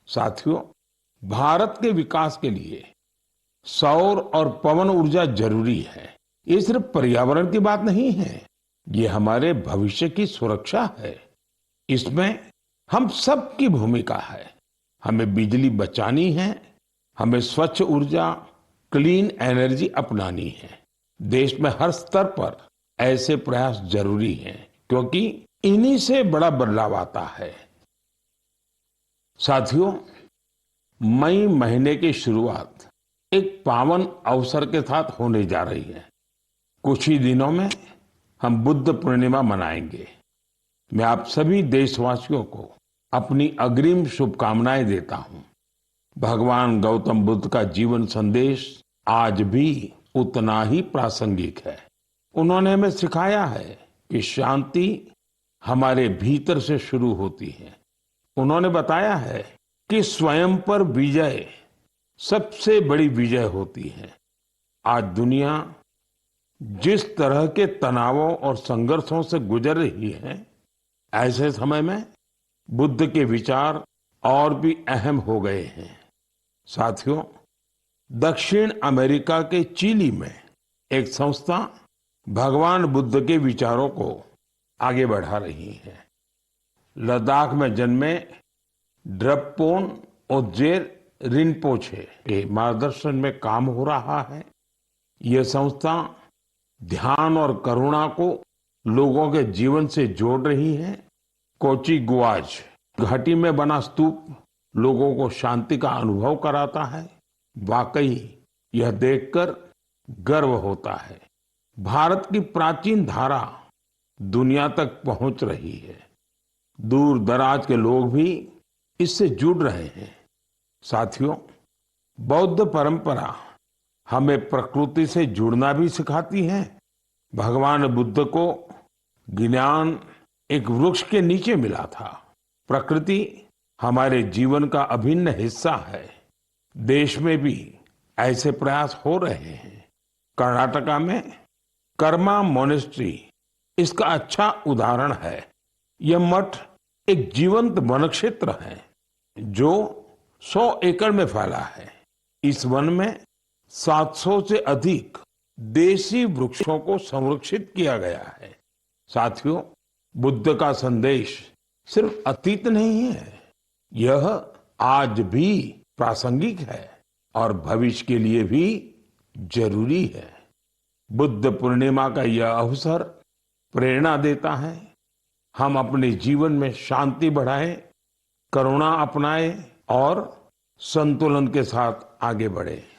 साथियों, भारत के विकास के लिए सौर और पवन ऊर्जा जरूरी है। ये सिर्फ पर्यावरण की बात नहीं है, ये हमारे भविष्य की सुरक्षा है। इसमें हम सबकी भूमिका है। हमें बिजली बचानी है, हमें स्वच्छ ऊर्जा, क्लीन एनर्जी अपनानी है। देश में हर स्तर पर ऐसे प्रयास जरूरी हैं, क्योंकि इन्हीं से बड़ा बदलाव आता है। साथियों, मई महीने की शुरुआत एक पावन अवसर के साथ होने जा रही है। कुछ ही दिनों में हम बुद्ध पूर्णिमा मनाएंगे। मैं आप सभी देशवासियों को अपनी अग्रिम शुभकामनाएं देता हूं। भगवान गौतम बुद्ध का जीवन संदेश आज भी उतना ही प्रासंगिक है। उन्होंने हमें सिखाया है कि शांति हमारे भीतर से शुरू होती है। उन्होंने बताया है कि स्वयं पर विजय सबसे बड़ी विजय होती है। आज दुनिया जिस तरह के तनावों और संघर्षों से गुजर रही है, ऐसे समय में बुद्ध के विचार और भी अहम हो गए हैं। साथियों, दक्षिण अमेरिका के चिली में एक संस्था भगवान बुद्ध के विचारों को आगे बढ़ा रही है। लद्दाख में जन्मे ड्रपपोन ओजेर रिनपोछे के मार्गदर्शन में काम हो रहा है। यह संस्था ध्यान और करुणा को लोगों के जीवन से जोड़ रही है। कोची गुआज घाटी में बना स्तूप लोगों को शांति का अनुभव कराता है। वाकई यह देखकर गर्व होता है। भारत की प्राचीन धारा दुनिया तक पहुंच रही है। दूर दराज के लोग भी इससे जुड़ रहे हैं। साथियों, बौद्ध परंपरा हमें प्रकृति से जुड़ना भी सिखाती है। भगवान बुद्ध को ज्ञान एक वृक्ष के नीचे मिला था। प्रकृति हमारे जीवन का अभिन्न हिस्सा है। देश में भी ऐसे प्रयास हो रहे हैं। कर्नाटका में कर्मा मोनेस्ट्री इसका अच्छा उदाहरण है। यह मठ एक जीवंत वन क्षेत्र है जो 100 एकड़ में फैला है। इस वन में 700 से अधिक देसी वृक्षों को संरक्षित किया गया है। साथियों, बुद्ध का संदेश सिर्फ अतीत नहीं है, यह आज भी प्रासंगिक है और भविष्य के लिए भी जरूरी है। बुद्ध पूर्णिमा का यह अवसर प्रेरणा देता है। हम अपने जीवन में शांति बढ़ाएं, करुणा अपनाएं और संतुलन के साथ आगे बढ़ें।